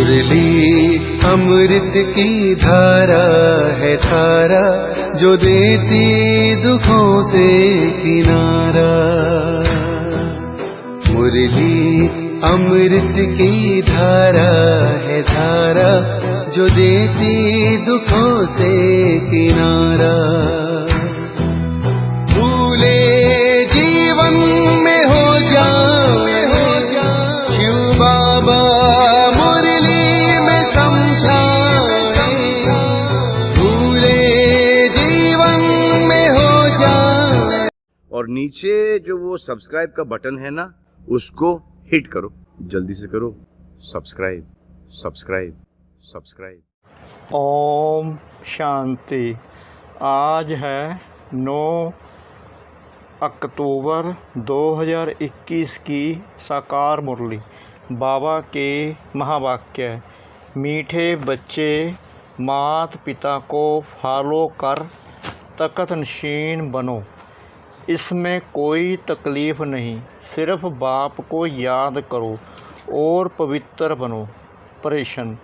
मुरली अमृत की धारा है धारा, जो देती दुखों से किनारा। मुरली अमृत की धारा है धारा, जो देती दुखों से किनारा। भूले जीवन में हो जाए शिव बाबा मुरली में समझाए। भूले जीवन में हो जाए। और नीचे जो वो सब्सक्राइब का बटन है ना, उसको हिट करो, जल्दी से करो। Subscribe subscribe subscribe. ओम शांति। आज है 9 अक्टूबर 2021 की साकार मुरली। बाबा के महावाक्य: मीठे बच्चे माता पिता को फॉलो कर तकत नशीन बनो। इसमें कोई तकलीफ़ नहीं, सिर्फ बाप को याद करो और पवित्र बनो। प्रश्न: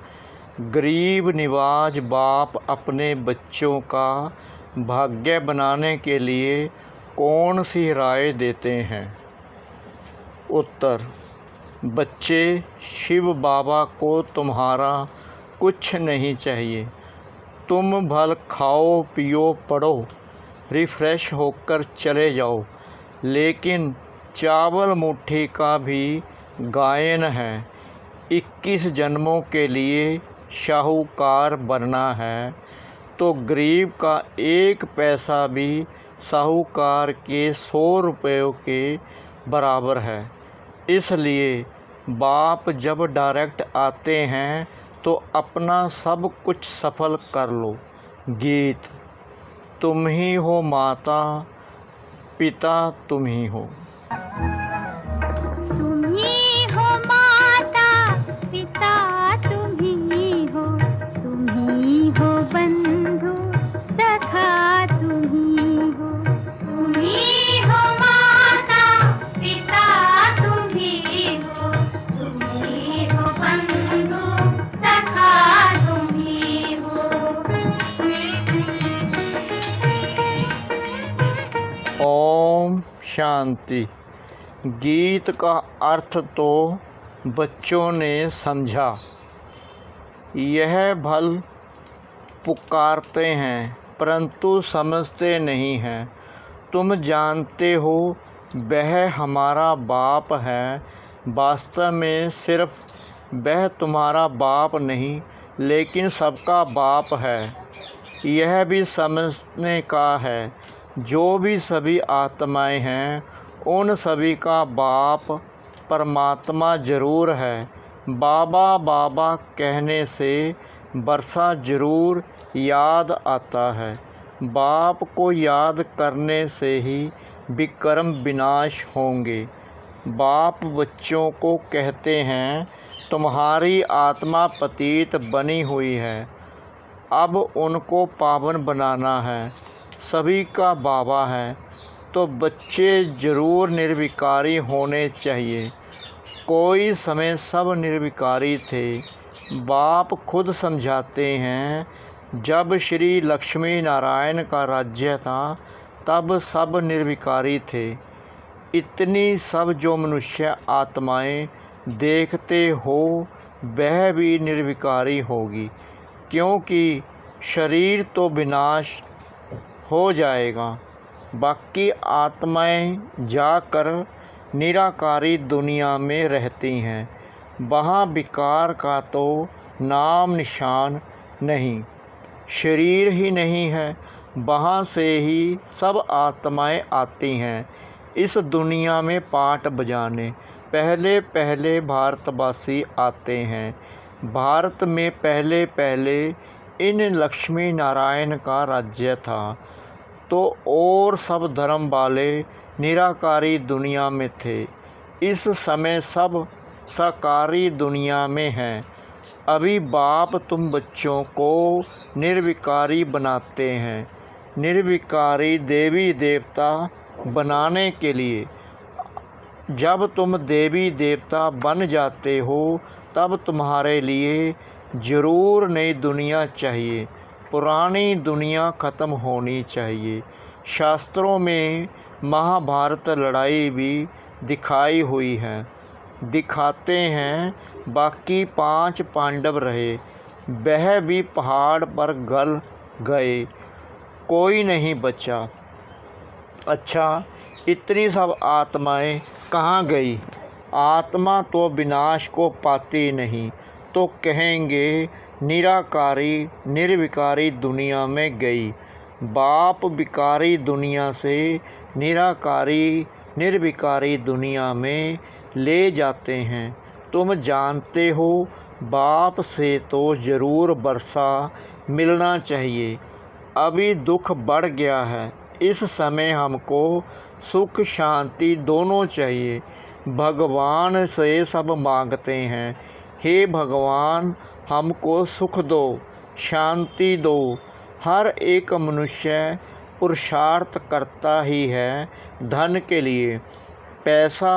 गरीब निवाज बाप अपने बच्चों का भाग्य बनाने के लिए कौन सी राय देते हैं? उत्तर: बच्चे, शिव बाबा को तुम्हारा कुछ नहीं चाहिए। तुम भल खाओ पियो पढ़ो, रिफ्रेश होकर चले जाओ, लेकिन चावल मुट्ठी का भी गायन है। 21 जन्मों के लिए शाहूकार बनना है तो गरीब का 1 पैसा भी साहूकार के 100 रुपयों के बराबर है। इसलिए बाप जब डायरेक्ट आते हैं तो अपना सब कुछ सफल कर लो। गीत: तुम ही हो माता पिता तुम ही हो। तुम ही हो माता पिता तुम ही हो, तुम ही हो बंधु सखा तुम ही हो। तुम ही हो माता पिता तुम ही हो, तुम ही हो बंधु सखा तुम ही हो। ओम शांति। गीत का अर्थ तो बच्चों ने समझा। यह भल पुकारते हैं परंतु समझते नहीं हैं। तुम जानते हो वह हमारा बाप है। वास्तव में सिर्फ वह तुम्हारा बाप नहीं, लेकिन सबका बाप है। यह भी समझने का है, जो भी सभी आत्माएं हैं उन सभी का बाप परमात्मा जरूर है। बाबा बाबा कहने से वर्षा जरूर याद आता है। बाप को याद करने से ही विक्रम विनाश होंगे। बाप बच्चों को कहते हैं, तुम्हारी आत्मा पतित बनी हुई है, अब उनको पावन बनाना है। सभी का बाबा है तो बच्चे जरूर निर्विकारी होने चाहिए। कोई समय सब निर्विकारी थे। बाप खुद समझाते हैं, जब श्री लक्ष्मी नारायण का राज्य था तब सब निर्विकारी थे। इतनी सब जो मनुष्य आत्माएं देखते हो वह भी निर्विकारी होगी, क्योंकि शरीर तो विनाश हो जाएगा। बाकी आत्माएं जाकर निराकारी दुनिया में रहती हैं। वहाँ विकार का तो नाम निशान नहीं। शरीर ही नहीं है, वहाँ से ही सब आत्माएं आती हैं इस दुनिया में पाठ बजाने। पहले पहले भारतवासी आते हैं। भारत में पहले पहले इन लक्ष्मी नारायण का राज्य था, तो और सब धर्म वाले निराकारी दुनिया में थे। इस समय सब साकारी दुनिया में हैं। अभी बाप तुम बच्चों को निर्विकारी बनाते हैं, निर्विकारी देवी देवता बनाने के लिए। जब तुम देवी देवता बन जाते हो तब तुम्हारे लिए ज़रूर नई दुनिया चाहिए, पुरानी दुनिया ख़त्म होनी चाहिए। शास्त्रों में महाभारत लड़ाई भी दिखाई हुई है, दिखाते हैं। बाकी 5 पांडव रहे, वह भी पहाड़ पर गल गए, कोई नहीं बचा। अच्छा, इतनी सब आत्माएं कहाँ गई? आत्मा तो विनाश को पाती नहीं, तो कहेंगे निराकारी निर्विकारी दुनिया में गई। बाप विकारी दुनिया से निराकारी निर्विकारी दुनिया में ले जाते हैं। तुम जानते हो, बाप से तो ज़रूर वर्षा मिलना चाहिए। अभी दुख बढ़ गया है, इस समय हमको सुख शांति दोनों चाहिए। भगवान से सब मांगते हैं, हे भगवान हमको सुख दो, शांति दो। हर एक मनुष्य पुरुषार्थ करता ही है धन के लिए। पैसा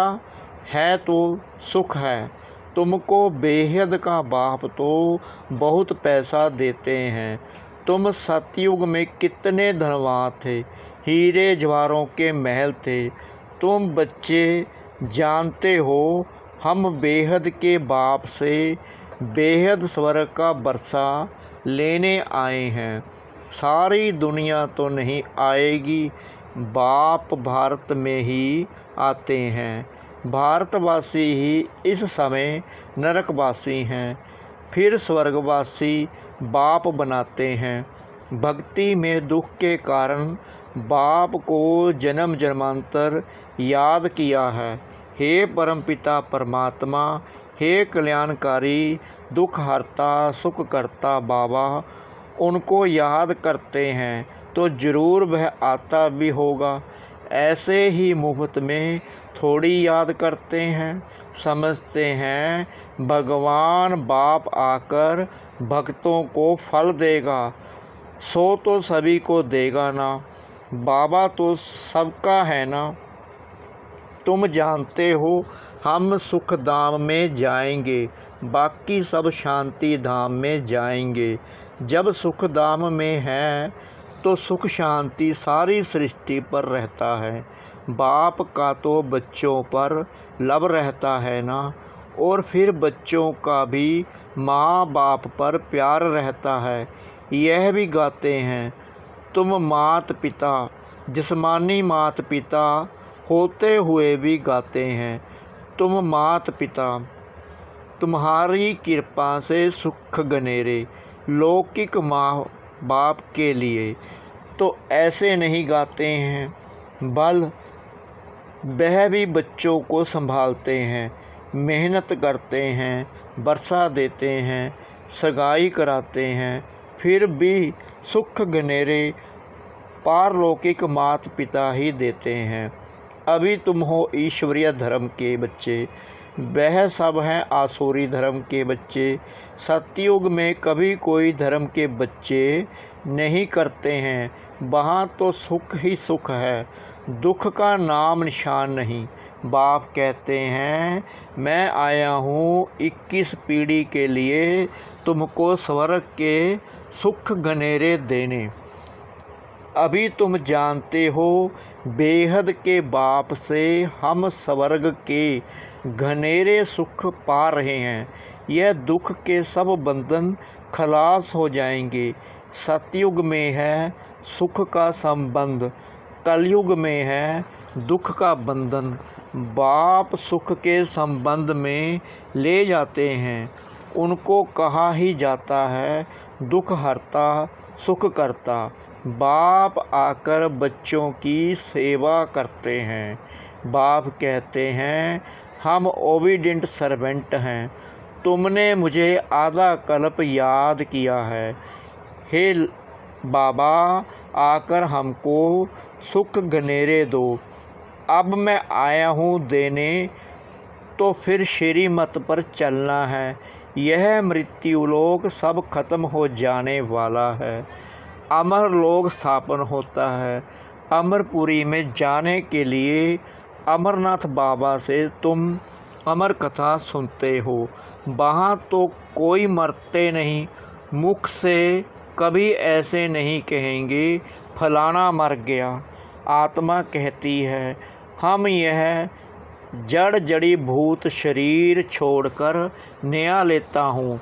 है तो सुख है। तुमको बेहद का बाप तो बहुत पैसा देते हैं। तुम सतयुग में कितने धनवान थे, हीरे जवाहरों के महल थे। तुम बच्चे जानते हो, हम बेहद के बाप से बेहद स्वर्ग का वर्षा लेने आए हैं। सारी दुनिया तो नहीं आएगी, बाप भारत में ही आते हैं। भारतवासी ही इस समय नरकवासी हैं, फिर स्वर्गवासी बाप बनाते हैं। भक्ति में दुख के कारण बाप को जन्म जन्मांतर याद किया है। हे परमपिता परमात्मा, हे कल्याणकारी दुख हरता सुख करता बाबा, उनको याद करते हैं तो ज़रूर वह आता भी होगा। ऐसे ही मुफ्त में थोड़ी याद करते हैं। समझते हैं भगवान बाप आकर भक्तों को फल देगा, सो तो सभी को देगा ना। बाबा तो सबका है ना। तुम जानते हो, हम सुख धाम में जाएंगे, बाकी सब शांति धाम में जाएंगे। जब सुख धाम में है तो सुख शांति सारी सृष्टि पर रहता है। बाप का तो बच्चों पर लब रहता है ना, और फिर बच्चों का भी माँ बाप पर प्यार रहता है। यह भी गाते हैं, तुम मात पिता जिस्मानी मात पिता होते हुए भी गाते हैं, तुम मात पिता तुम्हारी कृपा से सुख गनेरे लौकिक माँ बाप के लिए। तो ऐसे नहीं गाते हैं, बल वह भी बच्चों को संभालते हैं, मेहनत करते हैं, वर्षा देते हैं, सगाई कराते हैं, फिर भी सुख गनेरे पारलौकिक माता पिता ही देते हैं। अभी तुम हो ईश्वरीय धर्म के बच्चे, वह सब हैं आसुरी धर्म के बच्चे। सतयुग में कभी कोई धर्म के बच्चे नहीं करते हैं, वहाँ तो सुख ही सुख है, दुख का नाम निशान नहीं। बाप कहते हैं, मैं आया हूँ 21 पीढ़ी के लिए तुमको स्वर्ग के सुख घनेरे देने। अभी तुम जानते हो, बेहद के बाप से हम स्वर्ग के घनेरे सुख पा रहे हैं। यह दुख के सब बंधन खलास हो जाएंगे। सतयुग में है सुख का संबंध, कलयुग में है दुख का बंधन। बाप सुख के संबंध में ले जाते हैं, उनको कहा ही जाता है दुख हरता सुख करता। बाप आकर बच्चों की सेवा करते हैं। बाप कहते हैं, हम ओबीडिएंट सर्वेंट हैं, तुमने मुझे आधा कल्प याद किया है। हे बाबा, आकर हमको सुख घनेरे दो। अब मैं आया हूँ देने, तो फिर श्रीमत पर चलना है। यह मृत्युलोक सब खत्म हो जाने वाला है, अमर लोक स्थापन होता है। अमरपुरी में जाने के लिए अमरनाथ बाबा से तुम अमर कथा सुनते हो। वहाँ तो कोई मरते नहीं, मुख से कभी ऐसे नहीं कहेंगे फलाना मर गया। आत्मा कहती है हम यह जड़ जड़ी भूत शरीर छोड़कर नया लेता हूँ।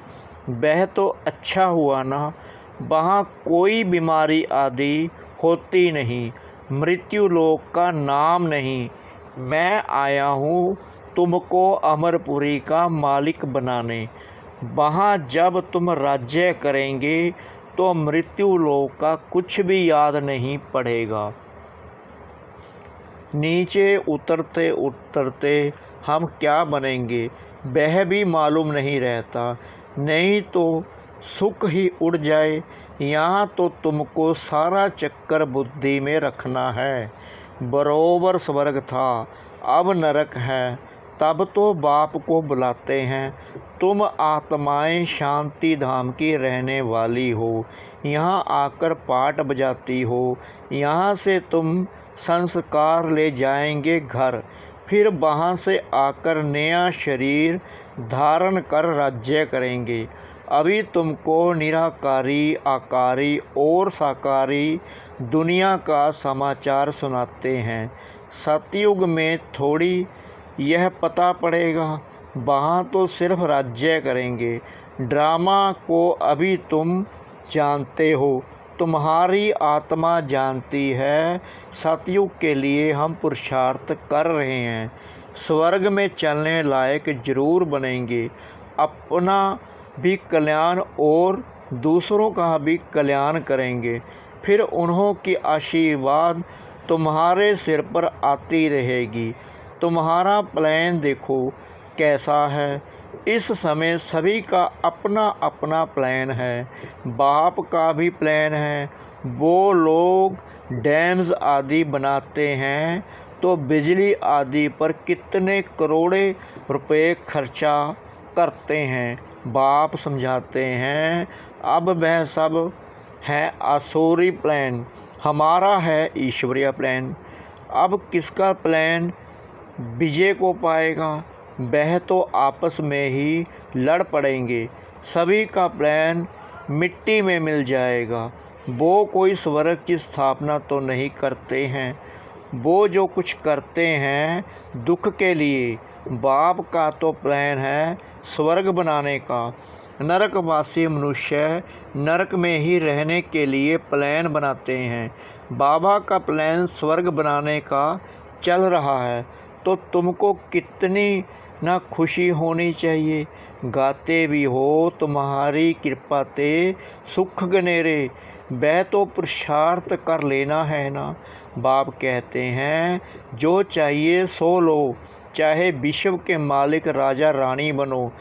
वह तो अच्छा हुआ ना, वहाँ कोई बीमारी आदि होती नहीं, मृत्यु लोक का नाम नहीं। मैं आया हूँ तुमको अमरपुरी का मालिक बनाने। वहाँ जब तुम राज्य करेंगे तो मृत्यु लोक का कुछ भी याद नहीं पड़ेगा। नीचे उतरते उतरते हम क्या बनेंगे वह भी मालूम नहीं रहता। नहीं तो सुख ही उड़ जाए। यहाँ तो तुमको सारा चक्कर बुद्धि में रखना है। बरोबर स्वर्ग था, अब नरक है। तब तो बाप को बुलाते हैं। तुम आत्माएं शांति धाम की रहने वाली हो, यहाँ आकर पाठ बजाती हो। यहाँ से तुम संस्कार ले जाएंगे घर, फिर वहाँ से आकर नया शरीर धारण कर राज्य करेंगे। अभी तुमको निराकारी, आकारी और साकारी दुनिया का समाचार सुनाते हैं। सतयुग में थोड़ी यह पता पड़ेगा, वहाँ तो सिर्फ राज्य करेंगे। ड्रामा को अभी तुम जानते हो, तुम्हारी आत्मा जानती है। सतयुग के लिए हम पुरुषार्थ कर रहे हैं। स्वर्ग में चलने लायक जरूर बनेंगे। अपना भी कल्याण और दूसरों का भी कल्याण करेंगे। फिर उन्हों की आशीर्वाद तुम्हारे सिर पर आती रहेगी। तुम्हारा प्लान देखो कैसा है। इस समय सभी का अपना अपना प्लान है। बाप का भी प्लान है। वो लोग डैम्स आदि बनाते हैं तो बिजली आदि पर कितने करोड़े रुपए खर्चा करते हैं। बाप समझाते हैं अब वह सब है आसुरी प्लान, हमारा है ईश्वरीय प्लान। अब किसका प्लान विजय को पाएगा, वह तो आपस में ही लड़ पड़ेंगे। सभी का प्लान मिट्टी में मिल जाएगा। वो कोई स्वर्ग की स्थापना तो नहीं करते हैं। वो जो कुछ करते हैं दुख के लिए। बाप का तो प्लान है स्वर्ग बनाने का। नरकवासी मनुष्य नरक में ही रहने के लिए प्लान बनाते हैं। बाबा का प्लान स्वर्ग बनाने का चल रहा है, तो तुमको कितनी ना खुशी होनी चाहिए। गाते भी हो तुम्हारी कृपा ते सुख गनेरे, वह तो पुरुषार्थ कर लेना है ना। बाप कहते हैं जो चाहिए सो लो, चाहे विश्व के मालिक राजा रानी बनो,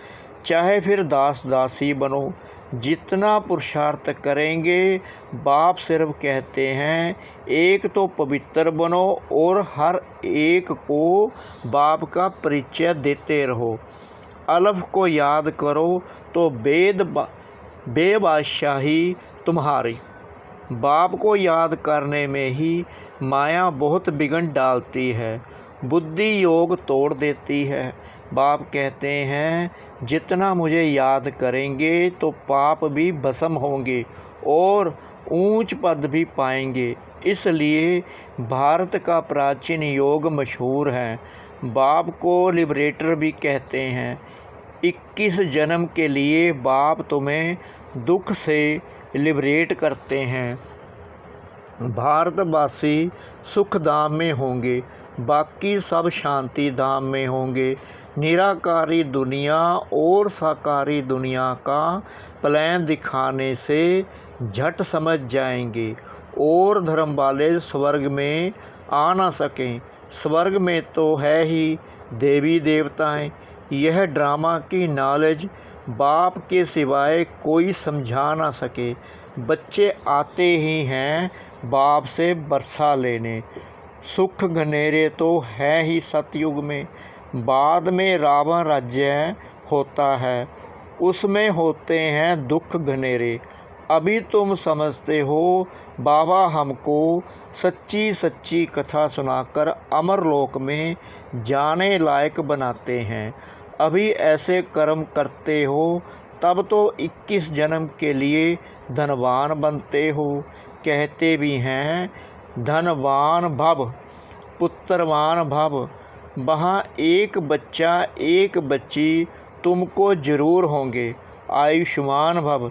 चाहे फिर दास दासी बनो। जितना पुरुषार्थ करेंगे, बाप सिर्फ कहते हैं एक तो पवित्र बनो और हर एक को बाप का परिचय देते रहो। अलफ को याद करो तो बेबादशाही तुम्हारी। बाप को याद करने में ही माया बहुत बिगड़ डालती है, बुद्धि योग तोड़ देती है। बाप कहते हैं जितना मुझे याद करेंगे तो पाप भी भस्म होंगे और ऊंच पद भी पाएंगे। इसलिए भारत का प्राचीन योग मशहूर है। बाप को लिबरेटर भी कहते हैं। 21 जन्म के लिए बाप तुम्हें दुख से लिबरेट करते हैं। भारतवासी सुख धाम में होंगे, बाकी सब शांति धाम में होंगे। निराकारी दुनिया और साकारी दुनिया का प्लान दिखाने से झट समझ जाएंगे और धर्म वाले स्वर्ग में आ ना सकें। स्वर्ग में तो है ही देवी देवताएं। यह ड्रामा की नॉलेज बाप के सिवाय कोई समझा ना सके। बच्चे आते ही हैं बाप से बरसा लेने। सुख घनेरे तो है ही सतयुग में। बाद में रावण राज्य होता है, उसमें होते हैं दुख घनेरे। अभी तुम समझते हो बाबा हमको सच्ची सच्ची कथा सुनाकर अमरलोक में जाने लायक बनाते हैं। अभी ऐसे कर्म करते हो तब तो 21 जन्म के लिए धनवान बनते हो। कहते भी हैं धनवान भव पुत्रवान भव। वहाँ एक बच्चा एक बच्ची तुमको जरूर होंगे। आयुष्मान भव,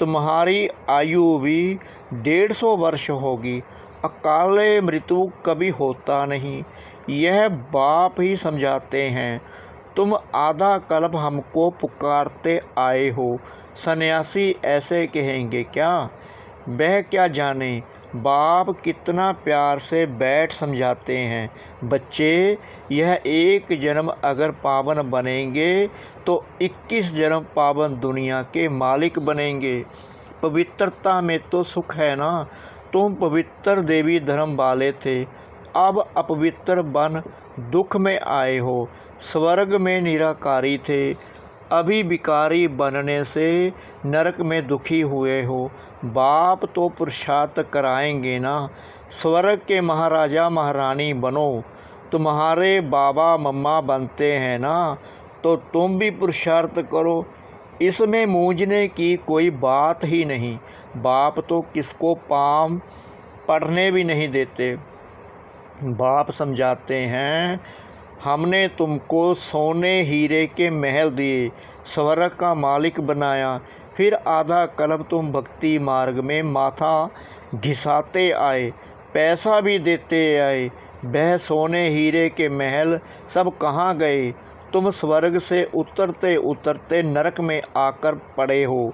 तुम्हारी आयु भी 150 वर्ष होगी। अकाले मृत्यु कभी होता नहीं, यह बाप ही समझाते हैं। तुम आधा कल्प हमको पुकारते आए हो, सन्यासी ऐसे कहेंगे क्या? वह क्या जाने बाप कितना प्यार से बैठ समझाते हैं। बच्चे, यह एक जन्म अगर पावन बनेंगे तो 21 जन्म पावन दुनिया के मालिक बनेंगे। पवित्रता में तो सुख है ना। तुम पवित्र देवी धर्म वाले थे, अब अपवित्र बन दुख में आए हो। स्वर्ग में निराकारी थे, अभी विकारी बनने से नरक में दुखी हुए हो। बाप तो पुरुषार्थ कराएंगे ना। स्वर्ग के महाराजा महारानी बनो। तुम्हारे बाबा मम्मा बनते हैं ना, तो तुम भी पुरुषार्थ करो। इसमें मूंझने की कोई बात ही नहीं। बाप तो किसको पाम पढ़ने भी नहीं देते। बाप समझाते हैं हमने तुमको सोने हीरे के महल दिए, स्वर्ग का मालिक बनाया, फिर आधा कल्प तुम भक्ति मार्ग में माथा घिसाते आए, पैसा भी देते आए। वह सोने हीरे के महल सब कहाँ गए? तुम स्वर्ग से उतरते उतरते नरक में आकर पड़े हो।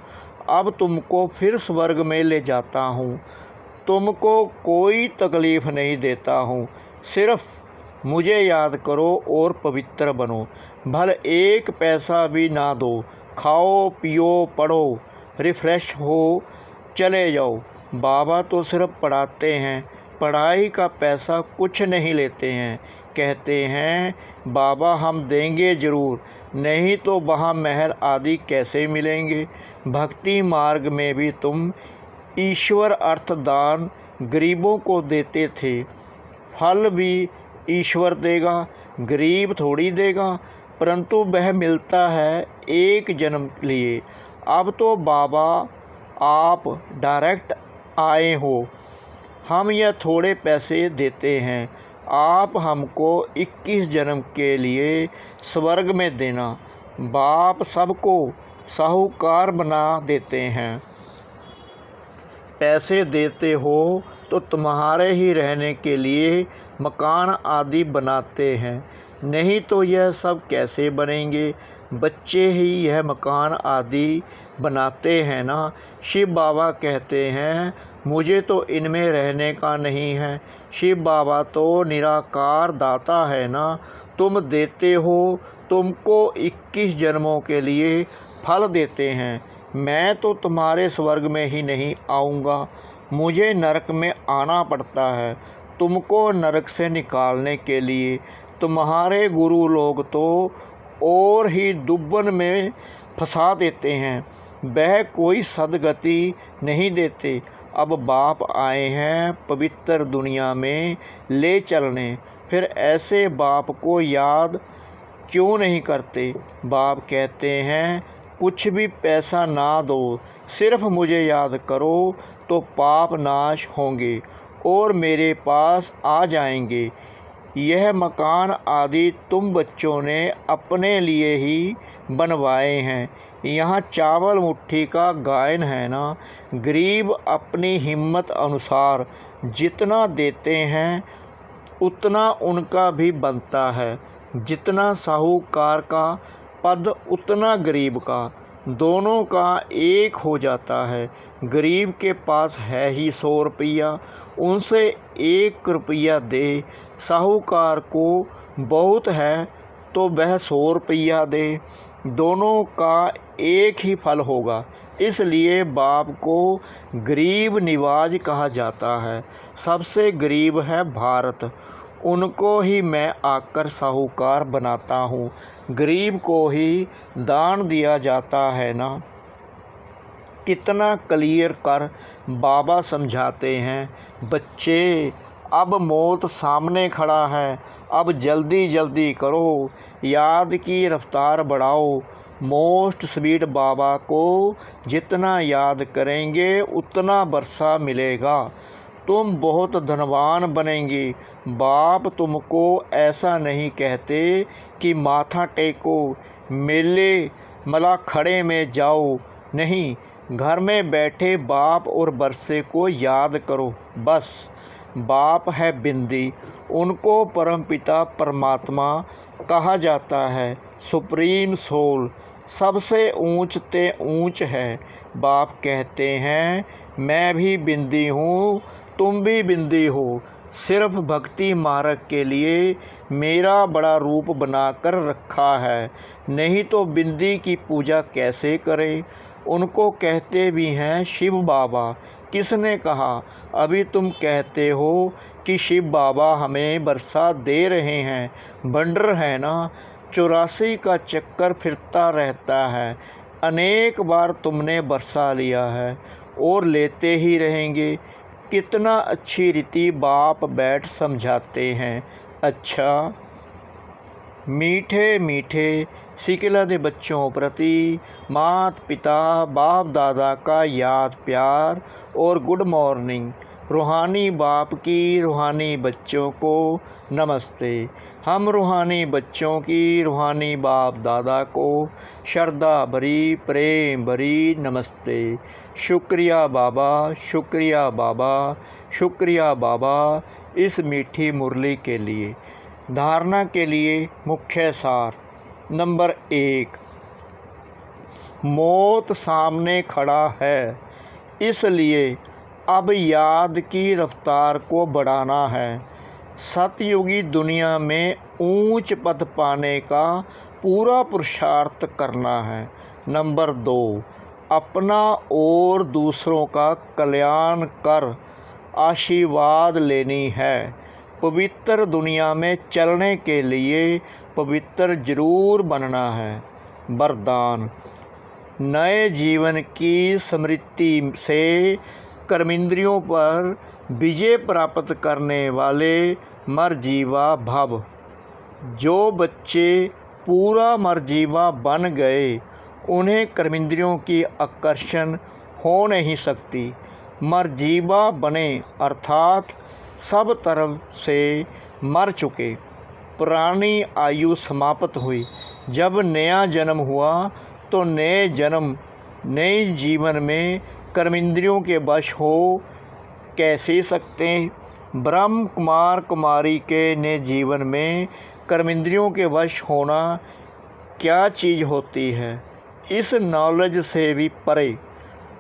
अब तुमको फिर स्वर्ग में ले जाता हूँ। तुमको कोई तकलीफ़ नहीं देता हूँ, सिर्फ मुझे याद करो और पवित्र बनो। भले एक पैसा भी ना दो, खाओ पियो पढ़ो, रिफ्रेश हो चले जाओ। बाबा तो सिर्फ पढ़ाते हैं, पढ़ाई का पैसा कुछ नहीं लेते हैं। कहते हैं बाबा हम देंगे ज़रूर, नहीं तो वहाँ महल आदि कैसे मिलेंगे। भक्ति मार्ग में भी तुम ईश्वर अर्थदान गरीबों को देते थे, फल भी ईश्वर देगा, गरीब थोड़ी देगा, परंतु वह मिलता है एक जन्म लिए। अब तो बाबा आप डायरेक्ट आए हो, हम यह थोड़े पैसे देते हैं, आप हमको 21 जन्म के लिए स्वर्ग में देना। बाप सबको साहूकार बना देते हैं। पैसे देते हो तो तुम्हारे ही रहने के लिए मकान आदि बनाते हैं, नहीं तो यह सब कैसे बनेंगे। बच्चे ही यह मकान आदि बनाते हैं ना। शिव बाबा कहते हैं मुझे तो इनमें रहने का नहीं है। शिव बाबा तो निराकार दाता है ना। तुम देते हो, तुमको 21 जन्मों के लिए फल देते हैं। मैं तो तुम्हारे स्वर्ग में ही नहीं आऊँगा, मुझे नरक में आना पड़ता है तुमको नरक से निकालने के लिए। तुम्हारे गुरु लोग तो और ही दुब्बन में फंसा देते हैं, वह कोई सदगति नहीं देते। अब बाप आए हैं पवित्र दुनिया में ले चलने, फिर ऐसे बाप को याद क्यों नहीं करते। बाप कहते हैं कुछ भी पैसा ना दो, सिर्फ मुझे याद करो तो पाप नाश होंगे और मेरे पास आ जाएंगे। यह मकान आदि तुम बच्चों ने अपने लिए ही बनवाए हैं। यहाँ चावल मुट्ठी का गायन है ना। गरीब अपनी हिम्मत अनुसार जितना देते हैं उतना उनका भी बनता है। जितना साहूकार का पद उतना गरीब का, दोनों का एक हो जाता है। गरीब के पास है ही 100 रुपया, उनसे 1 रुपया दे। साहूकार को बहुत है तो वह 100 रुपया दे, दोनों का एक ही फल होगा। इसलिए बाप को गरीब निवाज कहा जाता है। सबसे गरीब है भारत, उनको ही मैं आकर साहूकार बनाता हूँ। गरीब को ही दान दिया जाता है ना। कितना क्लियर कर बाबा समझाते हैं। बच्चे अब मौत सामने खड़ा है, अब जल्दी जल्दी करो, याद की रफ्तार बढ़ाओ। मोस्ट स्वीट बाबा को जितना याद करेंगे उतना बरसा मिलेगा। तुम बहुत धनवान बनेंगे। बाप तुमको ऐसा नहीं कहते कि माथा टेको, मेले मलाखड़े में जाओ, नहीं, घर में बैठे बाप और बरसे को याद करो बस। बाप है बिंदी, उनको परमपिता परमात्मा कहा जाता है, सुप्रीम सोल, सबसे ऊंच ते ऊंच है। बाप कहते हैं मैं भी बिंदी हूँ, तुम भी बिंदी हो, सिर्फ भक्ति मार्ग के लिए मेरा बड़ा रूप बनाकर रखा है, नहीं तो बिंदी की पूजा कैसे करें। उनको कहते भी हैं शिव बाबा। किसने कहा? अभी तुम कहते हो कि शिव बाबा हमें बरसा दे रहे हैं, बंडर है ना, 84 का चक्कर फिरता रहता है। अनेक बार तुमने बरसा लिया है और लेते ही रहेंगे। कितना अच्छी रीति बाप बैठ समझाते हैं। अच्छा, मीठे मीठे सिकिला दे बच्चों प्रति माता पिता बाप दादा का याद प्यार और गुड मॉर्निंग। रूहानी बाप की रूहानी बच्चों को नमस्ते। हम रूहानी बच्चों की रूहानी बाप दादा को श्रद्धा भरी प्रेम भरी नमस्ते। शुक्रिया बाबा, शुक्रिया बाबा, शुक्रिया बाबा इस मीठी मुरली के लिए। धारणा के लिए मुख्य सार। नंबर 1, मौत सामने खड़ा है, इसलिए अब याद की रफ्तार को बढ़ाना है। सतयुगी दुनिया में ऊंच पद पाने का पूरा पुरुषार्थ करना है। नंबर 2, अपना और दूसरों का कल्याण कर आशीर्वाद लेनी है। पवित्र दुनिया में चलने के लिए पवित्र जरूर बनना है। वरदान, नए जीवन की स्मृति से कर्मेंद्रियों पर विजय प्राप्त करने वाले मरजीवा भव। जो बच्चे पूरा मरजीवा बन गए उन्हें कर्मेंद्रियों की आकर्षण हो नहीं सकती। मरजीवा बने अर्थात सब तरफ से मर चुके। पुरानी आयु समाप्त हुई। जब नया जन्म हुआ तो नए जन्म नए जीवन में कर्मेंद्रियों के वश हो कैसे सकते। ब्रह्म कुमार कुमारी के नए जीवन में कर्मेंद्रियों के वश होना क्या चीज़ होती है। इस नॉलेज से भी परे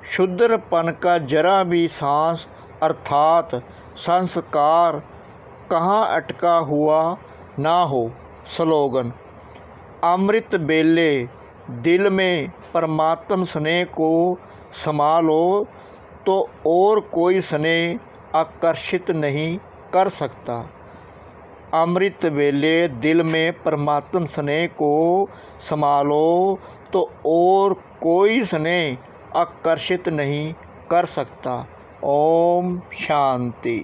शुद्रपन का जरा भी सांस अर्थात संस्कार कहाँ अटका हुआ ना हो। स्लोगन, अमृत बेले दिल में परमात्म स्नेह को समा लो तो और कोई स्नेह आकर्षित नहीं कर सकता। अमृत बेले दिल में परमात्म स्नेह को समा लो तो और कोई स्नेह आकर्षित नहीं कर सकता। ओम शांति।